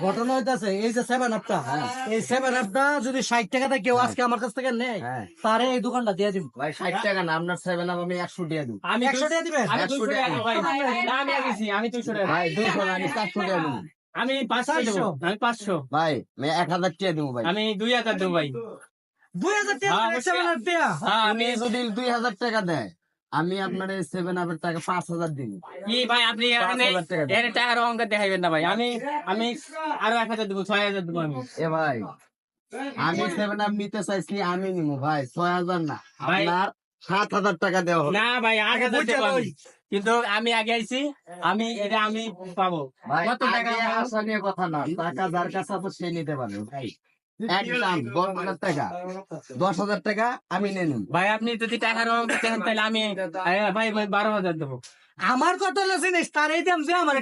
ঘটনা হইতাছে এই যে 7 আপটা, এই 7 আপটা যদি 60 টাকাতে কেউ আজকে আমার কাছ থেকে নেয়, তারে এই দোকানটা দিয়ে দিব ভাই। 60 টাকা না, আপনার 7 আপ আমি 100 টাকা দিব। আমি 100 টাকা দিবেন। আমি 200 টাকা ভাই। না, আমি আগেছি, আমি 200 টাকা। ভাই 200 না, আমি 400 টাকা দিব। আমি 500 দেবো, আমি 500। ভাই আমি 1000 টাকা দিব ভাই। আমি 2000 দেবো ভাই। 2000 টাকা হ্যাঁ, দিবেন, অবশ্যই। 7 আপটা। হ্যাঁ, আমি আমি যদি 2000 টাকা দেয়, আমি আপনার 7 আপের টাকা 5000 দিব। কি ভাই, আপনি 5,000 টাকা দেবো। এর টাকার অঙ্ক দেখাইবেন না ভাই। আমি আমি আরো 1000 দেবো, 6000 দেবো আমি। এ ভাই আমি 7 আপ নিতে চাইছি, আমি নিব ভাই 6000 না, ভাই। আপনার 7000 টাকা দেওয়া হবে। না ভাই, 8000 বুঝতে দেবো আমি। লই। কিন্তু আমি আগে আইছি, এটা আমি পাবো। ভাই কত টাকা? আগে আসা নিয়ে কথা না, টাকা যার কাছে আছে সে নিতে পারবে ভাই। একদম 10,000 টাকা, 10,000 টাকা আমি নিয়ে নিব। ভাই আপনি যদি টাকার অঙ্ক দেখেন তাহলে আমি ভাই 12,000 দেবো। আমার কত জিনিস তার এই দাম যে আমার